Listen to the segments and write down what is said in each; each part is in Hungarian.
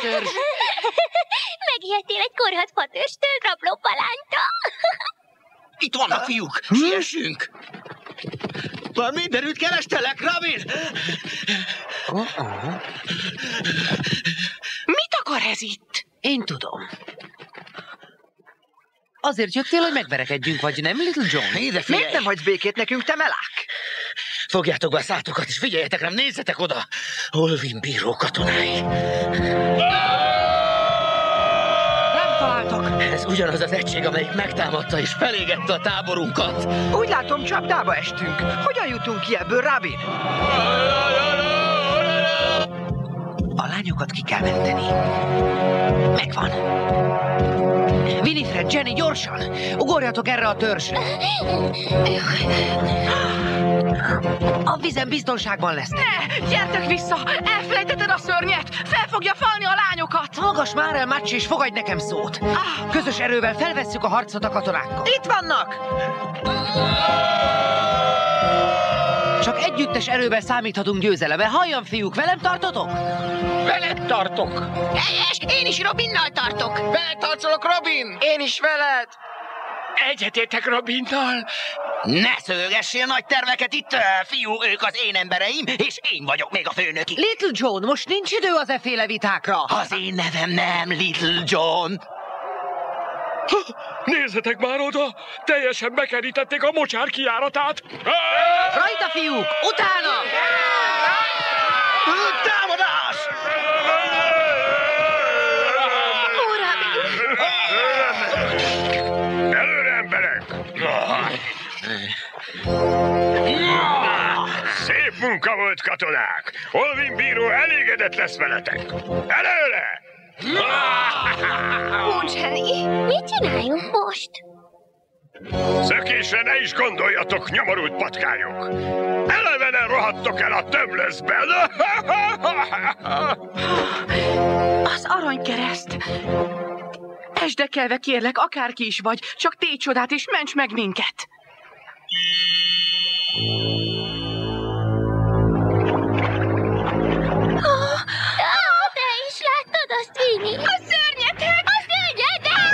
törzs! Megijedtél egy korhadt fatőstől, rabló palánta? Itt vannak, fiúk! Siessünk! Már mindenütt kerestelek, Robin! Mit akar ez itt? Én tudom. Azért jöttél, hogy megverekedjünk, vagy nem, Little John? Ide figyelj! Miért nem hagysz békét nekünk, te melák? Fogjátok be a szátokat, és figyeljetek rám, nézzetek oda! Olvin bíró katonái. Nem találtak. Ez ugyanaz az egység, amelyik megtámadta és felégette a táborunkat. Úgy látom, csapdába estünk. Hogyan jutunk ki ebből, Robin? A lányokat ki kell menteni. Megvan. Winifred, Jenny, gyorsan! Ugorjatok erre a törzsre! A vizen biztonságban lesznek. Ne! Gyertek vissza! Elfelejtetted a szörnyet! Fel fogja falni a lányokat! Hallgass már el, Match, és fogadj nekem szót! Közös erővel felvesszük a harcot a katonákkal. Itt vannak! Csak együttes erővel számíthatunk győzelemre. Halljam, fiúk, velem tartotok? Veled tartok! Helyes, én is Robinnal tartok. Veled tartsolok, Robin! Én is veled! Egyetértek Robinnal! Ne szögessél nagy terveket itt, fiú, ők az én embereim, és én vagyok még a főnöki. Little John, most nincs idő az efféle vitákra. Az én nevem nem Little John. Nézzetek már oda! Teljesen bekerítették a mocsár kijáratát! Rajta, fiúk! Utána! Támadás! Ó, Robin! Előre, emberek! Szép munka volt, katonák! Olvin bíró elégedett lesz veletek! Előre! Ó, Jenny, mit csináljunk most? Szökésre ne is gondoljatok, nyomorult patkányok! Elevenen rohadtok el a tömlözben! Az aranykereszt! Esdekelve kérlek, akárki is vagy, csak tégy csodát és ments meg minket! Te is láttad azt, Winnie? A szörnyetek! A szörnyetek!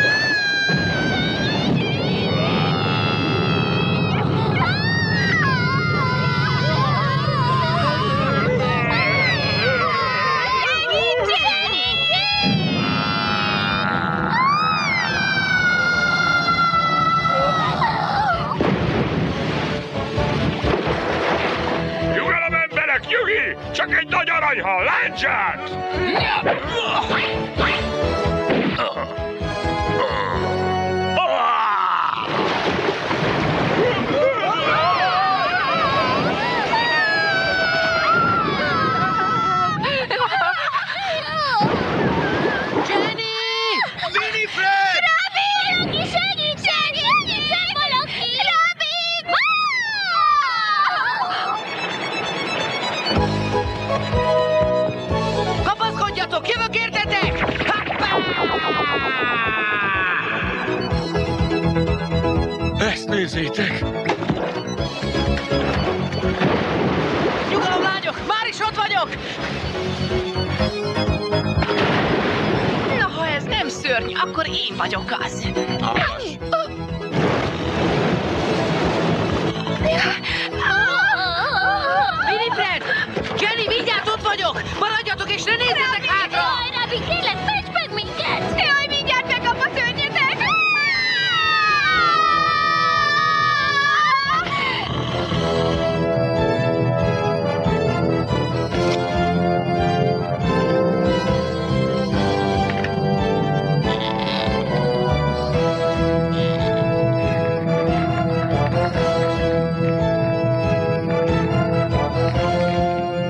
Nyugalom, emberek, nyugi! Csak egy nagy aranyhal, láncsát! Kapaszkodjatok, jövök értetek! Ezt nézzétek! Nyugalom, lányok, már is ott vagyok! Na, ha ez nem szörny, akkor én vagyok az. Winifred! Jenny, mindjárt ott vagyok! Maradjatok és ne nézzetek hátra! Jaj, Robin, kérlek, ments meg minket! Jaj, mindjárt megkap a szörnyetek!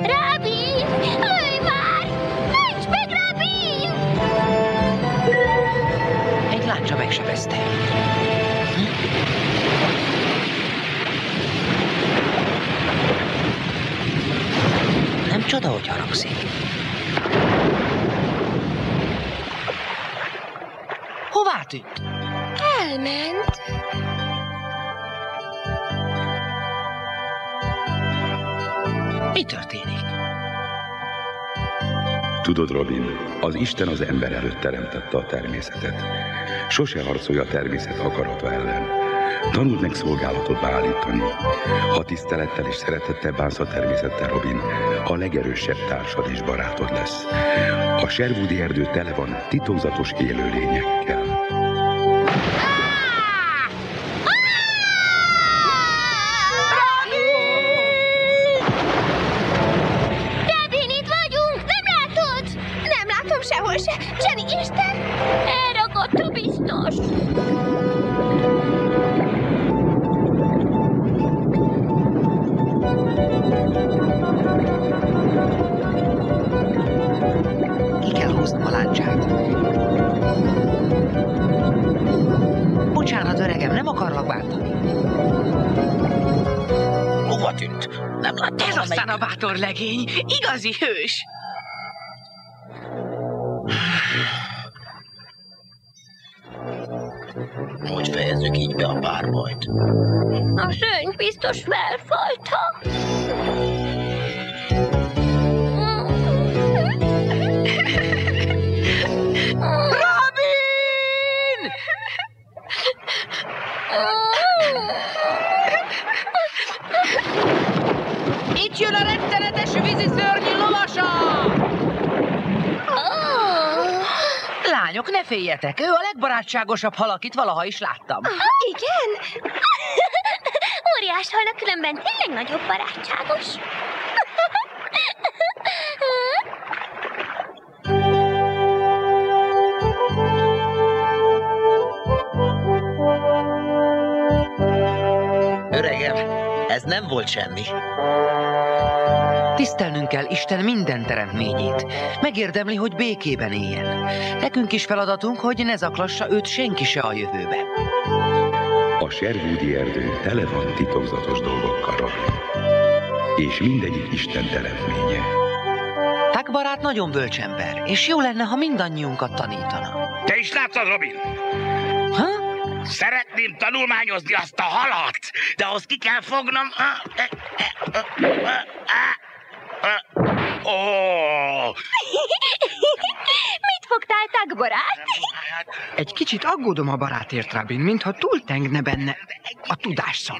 Robin! Állj már! Ments meg, Robin! Egy láncsa megsebezte. Nem csoda, hogy haragszik. Hová tűnt? Elment. Mi történik? Tudod, Robin, az Isten az ember előtt teremtette a természetet. Sose harcolj a természet akarata ellen. Tanuld meg szolgálatot beállítani. Ha tisztelettel és szeretettel bánsz a természettel, Robin, a legerősebb társad és barátod lesz. A Sherwoodi erdő tele van titokzatos élőlényekkel. Sehol se. Jenny, Isten! Elragadta biztos. Ki kell húznom a láncsát. Bocsánat, öregem, nem akarlak bántani. Hova tűnt? Nem láttam. Ez aztán a bátor legény. Igazi hős. Hogy fejezzük így be a párbajt? A szörny biztos felfalta. Robin! Itt jön a rettenetes víziszörnyű lovasa! Lányok, ne féljetek, ő a legbarátságosabb hal, akit valaha is láttam. Igen? Óriás halnak, különben tényleg nagyobb barátságos. Öregem, ez nem volt semmi. Tisztelnünk kell Isten minden teremtményét. Megérdemli, hogy békében éljen. Nekünk is feladatunk, hogy ne zaklassa őt senki se a jövőbe. A Sherwoodi erdő tele van titokzatos dolgokkal, Robin. És mindegyik Isten teremtménye. Tuck barát nagyon bölcs ember, és jó lenne, ha mindannyiunkat tanítana. Te is láttad, Robin? Ha? Szeretném tanulmányozni azt a halat, de ahhoz ki kell fognom... Mit fogtál, Tuck barát? Egy kicsit aggódom a barátért, Robin, mintha túltengne benne a tudásszal.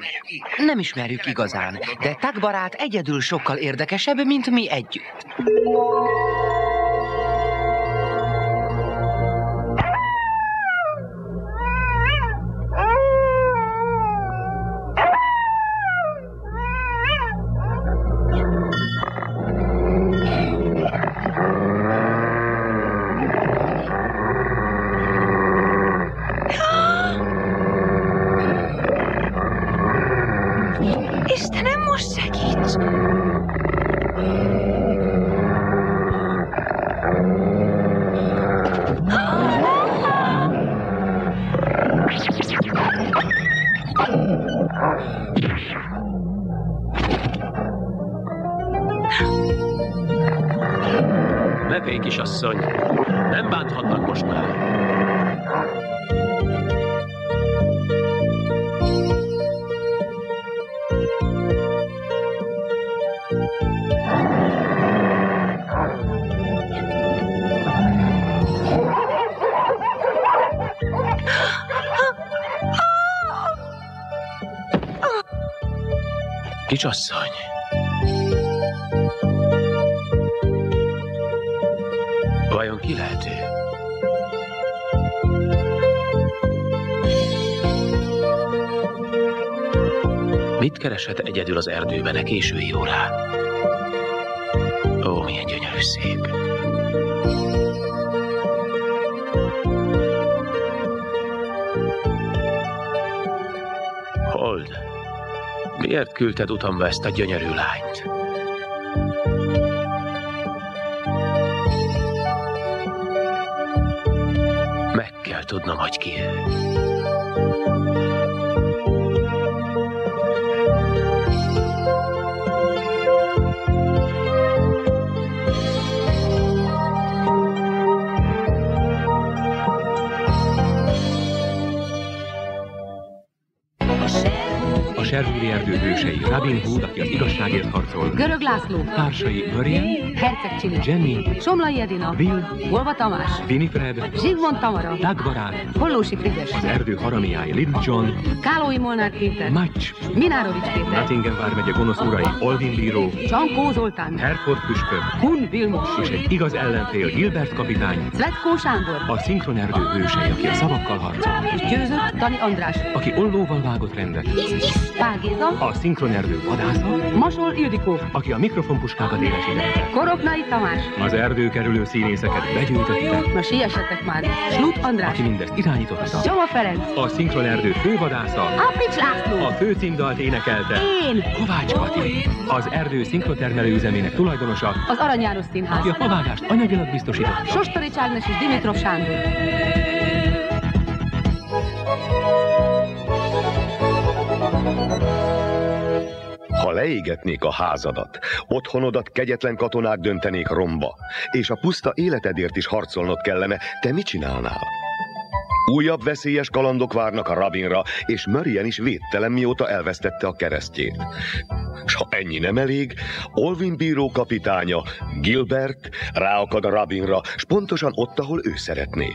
Nem ismerjük igazán, de Tuck barát egyedül sokkal érdekesebb, mint mi együtt. Istenem, most segíts! Ne félj, kisasszony! Nem bánthatnak most már! Kisasszony! Vajon ki lehet ő? Mit kereshet egyedül az erdőben a késői órán? Ó, milyen gyönyörű szép! Hold, miért küldted utamba ezt a gyönyörű lányt? Meg kell tudnom, hogy ki ő. Sherwoodi erdő hősei Robin Hood, aki az igazságért harcol. Görög László. Társai Marian, Herceg Csili. Jenny, Somlai Edina. Bill, Volva Tamás. Winifred, Zsigmond Tamara. Doug barát, Hollósi Frigyes. az erdő haramiái Little John, Kálói Molnár Péter. Match, Minárovics Péter. Nottingham vármegye gonosz urai Olvin bíró, Csankó Zoltán. Herford püspök, Kun Vilmos. és egy igaz ellenfél Gilbert kapitány, Szvetkó Sándor. a szinkronerdő hősei, aki a szavakkal harcol, És győzött Tani András. aki ollóval vágott rendet, Pál Géza. a szinkronerdő vadásza, Masol Ildikó. aki a mikrofonpuskákat élesítette. Koroknai Tamás. Az erdőkerülő színészeket begyűjtötte, Na siessetek már. Slut András. aki mindezt irányította. Csoma Ferenc. A szinkronerdő fővadásza, Apics László. a főcímdalt énekelte, Én. Kovács Kati, az erdő szinkrotermelő üzemének tulajdonosa, Az Arany János Színház. aki a favágást anyagilag biztosította. Sostorics Ágnes és Dimitrov Sándor. Ha leégetnék a házadat, otthonodat kegyetlen katonák döntenék romba, és a puszta életedért is harcolnod kellene, te mit csinálnál? Újabb veszélyes kalandok várnak a Robinra, és Marian is védtelen, mióta elvesztette a keresztjét. S ha ennyi nem elég, Olvin bíró kapitánya, Gilbert ráakad a Robinra, s pontosan ott, ahol ő szeretné.